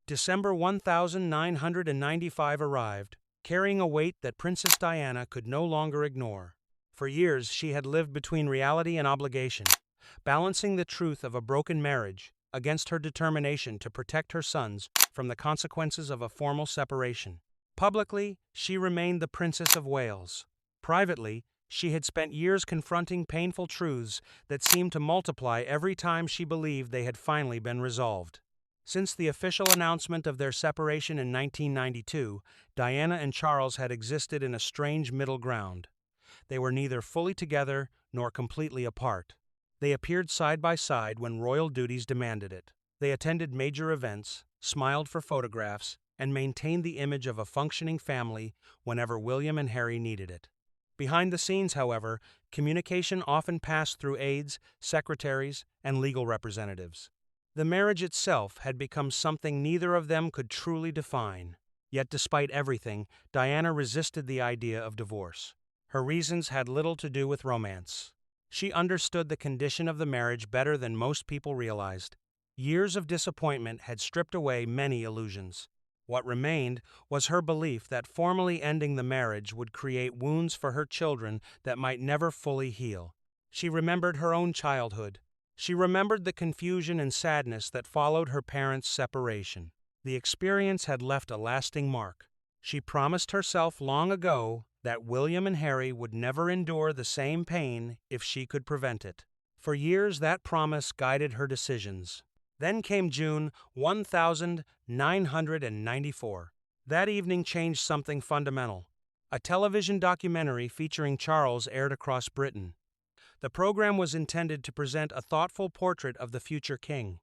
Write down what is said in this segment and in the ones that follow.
December 1995 arrived, carrying a weight that Princess Diana could no longer ignore. For years, she had lived between reality and obligation, balancing the truth of a broken marriage against her determination to protect her sons from the consequences of a formal separation. Publicly, she remained the Princess of Wales. Privately, she had spent years confronting painful truths that seemed to multiply every time she believed they had finally been resolved. Since the official announcement of their separation in 1992, Diana and Charles had existed in a strange middle ground. They were neither fully together nor completely apart. They appeared side by side when royal duties demanded it. They attended major events, smiled for photographs, and maintained the image of a functioning family whenever William and Harry needed it. Behind the scenes, however, communication often passed through aides, secretaries, and legal representatives. The marriage itself had become something neither of them could truly define. Yet despite everything, Diana resisted the idea of divorce. Her reasons had little to do with romance. She understood the condition of the marriage better than most people realized. Years of disappointment had stripped away many illusions. What remained was her belief that formally ending the marriage would create wounds for her children that might never fully heal. She remembered her own childhood. She remembered the confusion and sadness that followed her parents' separation. The experience had left a lasting mark. She promised herself long ago that William and Harry would never endure the same pain if she could prevent it. For years, that promise guided her decisions. Then came June 1994. That evening changed something fundamental. A television documentary featuring Charles aired across Britain. The program was intended to present a thoughtful portrait of the future king.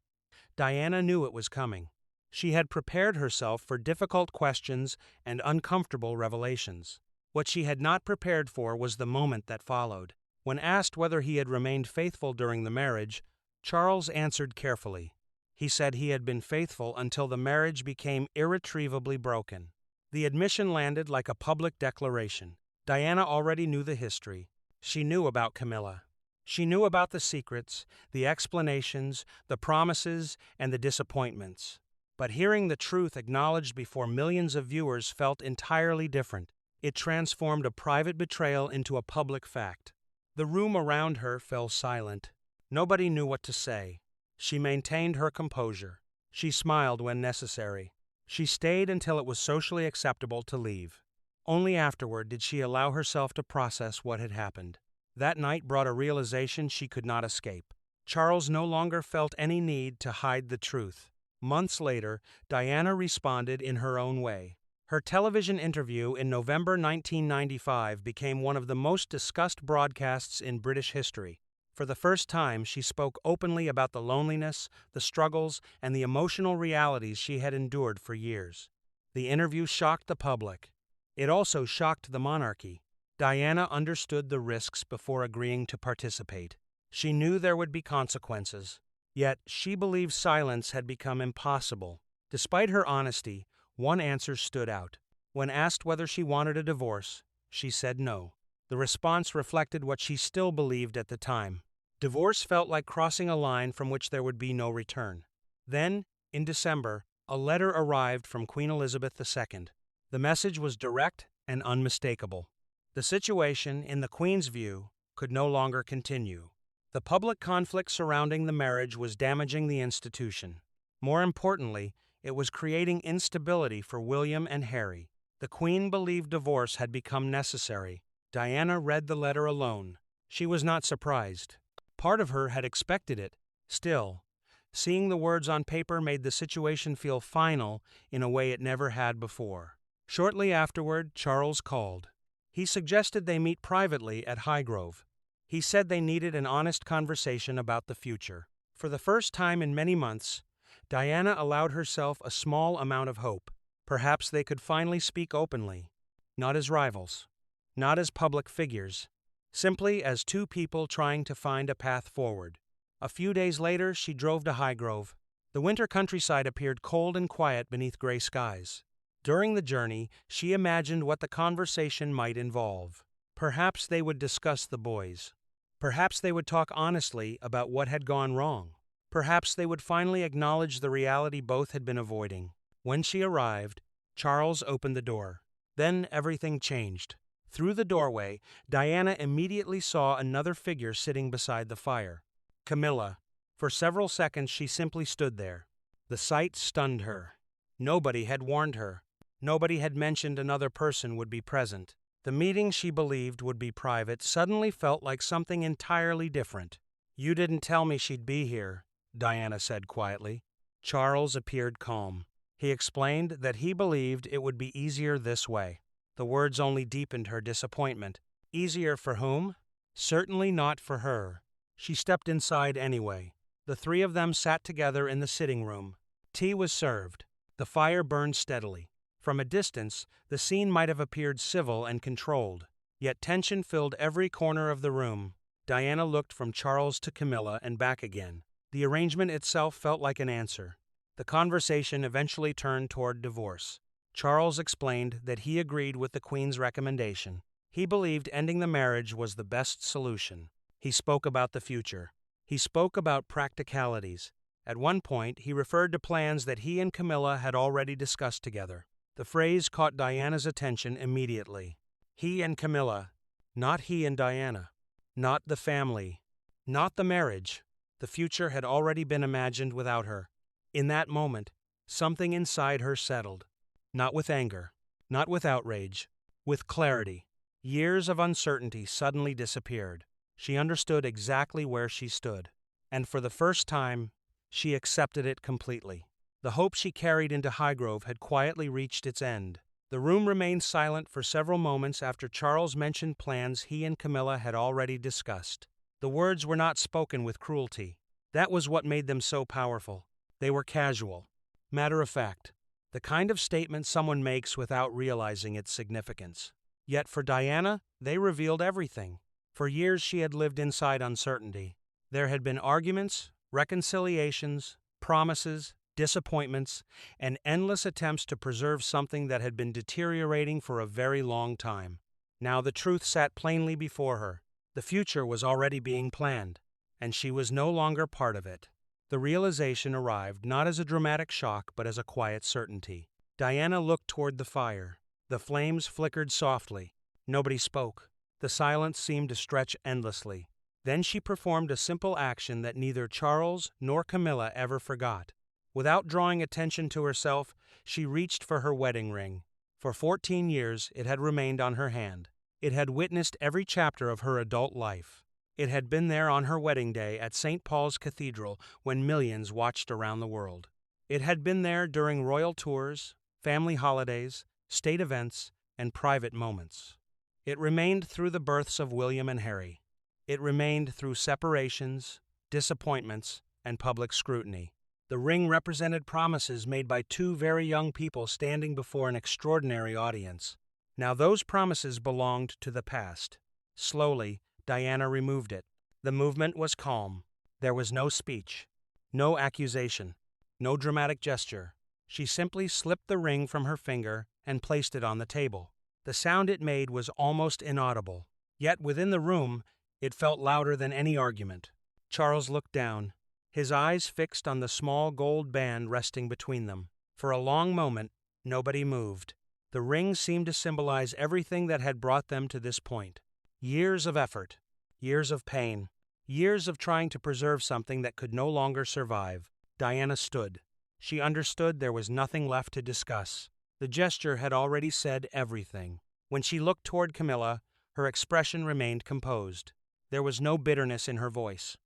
Diana knew it was coming. She had prepared herself for difficult questions and uncomfortable revelations. What she had not prepared for was the moment that followed. When asked whether he had remained faithful during the marriage, Charles answered carefully. He said he had been faithful until the marriage became irretrievably broken. The admission landed like a public declaration. Diana already knew the history. She knew about Camilla. She knew about the secrets, the explanations, the promises, and the disappointments. But hearing the truth acknowledged before millions of viewers felt entirely different. It transformed a private betrayal into a public fact. The room around her fell silent. Nobody knew what to say. She maintained her composure. She smiled when necessary. She stayed until it was socially acceptable to leave. Only afterward did she allow herself to process what had happened. That night brought a realization she could not escape. Charles no longer felt any need to hide the truth. Months later, Diana responded in her own way. Her television interview in November 1995 became one of the most discussed broadcasts in British history. For the first time, she spoke openly about the loneliness, the struggles, and the emotional realities she had endured for years. The interview shocked the public. It also shocked the monarchy. Diana understood the risks before agreeing to participate. She knew there would be consequences. Yet, she believed silence had become impossible. Despite her honesty, one answer stood out. When asked whether she wanted a divorce, she said no. The response reflected what she still believed at the time. Divorce felt like crossing a line from which there would be no return. Then, in December, a letter arrived from Queen Elizabeth II. The message was direct and unmistakable. The situation, in the Queen's view, could no longer continue. The public conflict surrounding the marriage was damaging the institution. More importantly, it was creating instability for William and Harry. The Queen believed divorce had become necessary. Diana read the letter alone. She was not surprised. Part of her had expected it. Still, seeing the words on paper made the situation feel final in a way it never had before. Shortly afterward, Charles called. He suggested they meet privately at Highgrove. He said they needed an honest conversation about the future. For the first time in many months, Diana allowed herself a small amount of hope. Perhaps they could finally speak openly, not as rivals, not as public figures, simply as two people trying to find a path forward. A few days later, she drove to Highgrove. The winter countryside appeared cold and quiet beneath gray skies. During the journey, she imagined what the conversation might involve. Perhaps they would discuss the boys. Perhaps they would talk honestly about what had gone wrong. Perhaps they would finally acknowledge the reality both had been avoiding. When she arrived, Charles opened the door. Then everything changed. Through the doorway, Diana immediately saw another figure sitting beside the fire. Camilla. For several seconds she simply stood there. The sight stunned her. Nobody had warned her. Nobody had mentioned another person would be present. The meeting she believed would be private suddenly felt like something entirely different. "You didn't tell me she'd be here," Diana said quietly. Charles appeared calm. He explained that he believed it would be easier this way. The words only deepened her disappointment. Easier for whom? Certainly not for her. She stepped inside anyway. The three of them sat together in the sitting room. Tea was served. The fire burned steadily. From a distance, the scene might have appeared civil and controlled. Yet tension filled every corner of the room. Diana looked from Charles to Camilla and back again. The arrangement itself felt like an answer. The conversation eventually turned toward divorce. Charles explained that he agreed with the Queen's recommendation. He believed ending the marriage was the best solution. He spoke about the future. He spoke about practicalities. At one point, he referred to plans that he and Camilla had already discussed together. The phrase caught Diana's attention immediately. He and Camilla, not he and Diana. Not the family. Not the marriage. The future had already been imagined without her. In that moment, something inside her settled. Not with anger. Not with outrage. With clarity. Years of uncertainty suddenly disappeared. She understood exactly where she stood. And for the first time, she accepted it completely. The hope she carried into Highgrove had quietly reached its end. The room remained silent for several moments after Charles mentioned plans he and Camilla had already discussed. The words were not spoken with cruelty. That was what made them so powerful. They were casual, matter of fact, the kind of statement someone makes without realizing its significance. Yet for Diana, they revealed everything. For years she had lived inside uncertainty. There had been arguments, reconciliations, promises, disappointments, and endless attempts to preserve something that had been deteriorating for a very long time. Now the truth sat plainly before her. The future was already being planned, and she was no longer part of it. The realization arrived not as a dramatic shock but as a quiet certainty. Diana looked toward the fire. The flames flickered softly. Nobody spoke. The silence seemed to stretch endlessly. Then she performed a simple action that neither Charles nor Camilla ever forgot. Without drawing attention to herself, she reached for her wedding ring. For 14 years, it had remained on her hand. It had witnessed every chapter of her adult life. It had been there on her wedding day at St. Paul's Cathedral when millions watched around the world. It had been there during royal tours, family holidays, state events, and private moments. It remained through the births of William and Harry. It remained through separations, disappointments, and public scrutiny. The ring represented promises made by two very young people standing before an extraordinary audience. Now those promises belonged to the past. Slowly, Diana removed it. The movement was calm. There was no speech, no accusation, no dramatic gesture. She simply slipped the ring from her finger and placed it on the table. The sound it made was almost inaudible. Yet within the room, it felt louder than any argument. Charles looked down, his eyes fixed on the small gold band resting between them. For a long moment, nobody moved. The ring seemed to symbolize everything that had brought them to this point. Years of effort, years of pain, years of trying to preserve something that could no longer survive. Diana stood. She understood there was nothing left to discuss. The gesture had already said everything. When she looked toward Camilla, her expression remained composed. There was no bitterness in her voice.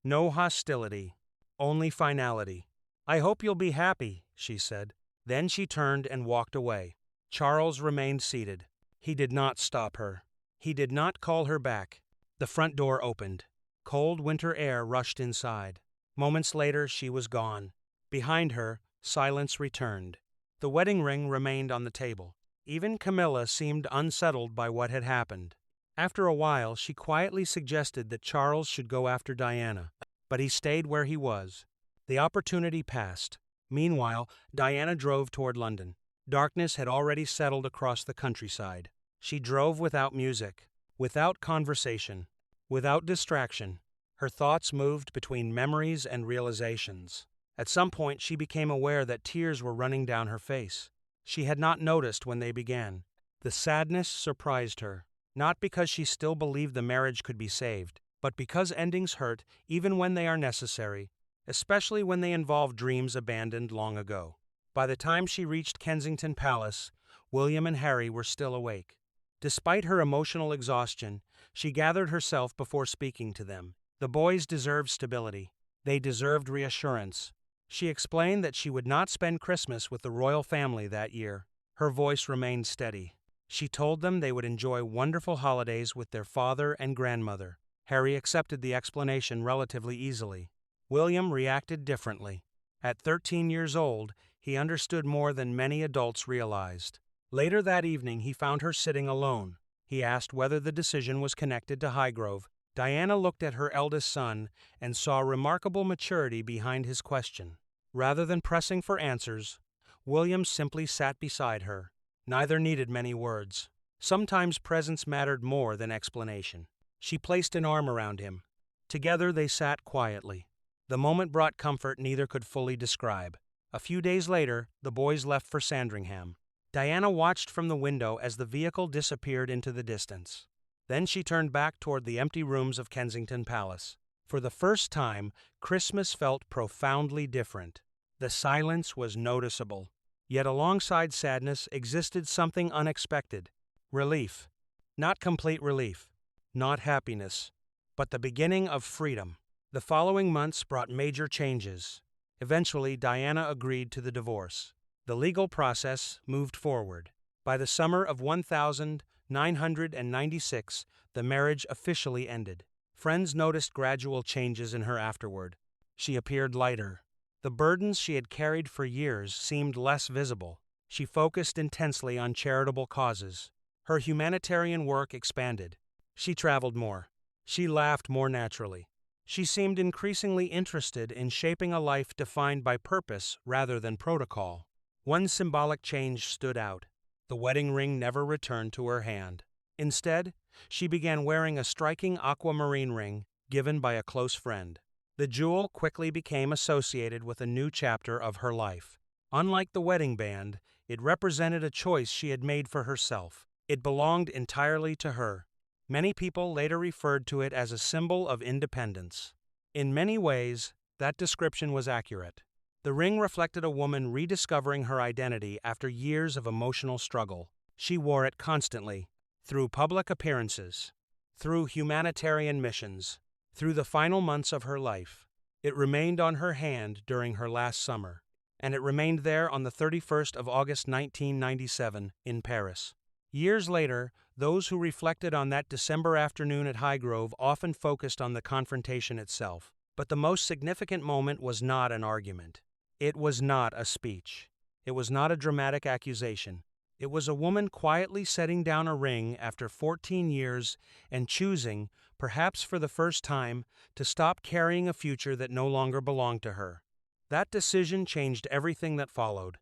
No hostility. Only finality. "I hope you'll be happy," she said. Then she turned and walked away. Charles remained seated. He did not stop her. He did not call her back. The front door opened. Cold winter air rushed inside. Moments later, she was gone. Behind her, silence returned. The wedding ring remained on the table. Even Camilla seemed unsettled by what had happened. After a while, she quietly suggested that Charles should go after Diana, but he stayed where he was. The opportunity passed. Meanwhile, Diana drove toward London. Darkness had already settled across the countryside. She drove without music, without conversation, without distraction. Her thoughts moved between memories and realizations. At some point, she became aware that tears were running down her face. She had not noticed when they began. The sadness surprised her, not because she still believed the marriage could be saved, but because endings hurt even when they are necessary, especially when they involve dreams abandoned long ago. By the time she reached Kensington Palace, William and Harry were still awake. Despite her emotional exhaustion, she gathered herself before speaking to them. The boys deserved stability. They deserved reassurance. She explained that she would not spend Christmas with the royal family that year. Her voice remained steady. She told them they would enjoy wonderful holidays with their father and grandmother. Harry accepted the explanation relatively easily. William reacted differently. At 13 years old, he understood more than many adults realized. Later that evening, he found her sitting alone. He asked whether the decision was connected to Highgrove. Diana looked at her eldest son and saw remarkable maturity behind his question. Rather than pressing for answers, William simply sat beside her. Neither needed many words. Sometimes presence mattered more than explanation. She placed an arm around him. Together they sat quietly. The moment brought comfort neither could fully describe. A few days later, the boys left for Sandringham. Diana watched from the window as the vehicle disappeared into the distance. Then she turned back toward the empty rooms of Kensington Palace. For the first time, Christmas felt profoundly different. The silence was noticeable. Yet alongside sadness existed something unexpected. Relief. Not complete relief. Not happiness. But the beginning of freedom. The following months brought major changes. Eventually, Diana agreed to the divorce. The legal process moved forward. By the summer of 1996, the marriage officially ended. Friends noticed gradual changes in her afterward. She appeared lighter. The burdens she had carried for years seemed less visible. She focused intensely on charitable causes. Her humanitarian work expanded. She traveled more. She laughed more naturally. She seemed increasingly interested in shaping a life defined by purpose rather than protocol. One symbolic change stood out. The wedding ring never returned to her hand. Instead, she began wearing a striking aquamarine ring given by a close friend. The jewel quickly became associated with a new chapter of her life. Unlike the wedding band, it represented a choice she had made for herself. It belonged entirely to her. Many people later referred to it as a symbol of independence. In many ways, that description was accurate. The ring reflected a woman rediscovering her identity after years of emotional struggle. She wore it constantly, through public appearances, through humanitarian missions, through the final months of her life. It remained on her hand during her last summer, and it remained there on the 31st of August 1997 in Paris. Years later, those who reflected on that December afternoon at Highgrove often focused on the confrontation itself. But the most significant moment was not an argument. It was not a speech. It was not a dramatic accusation. It was a woman quietly setting down a ring after 14 years and choosing, perhaps for the first time, to stop carrying a future that no longer belonged to her. That decision changed everything that followed.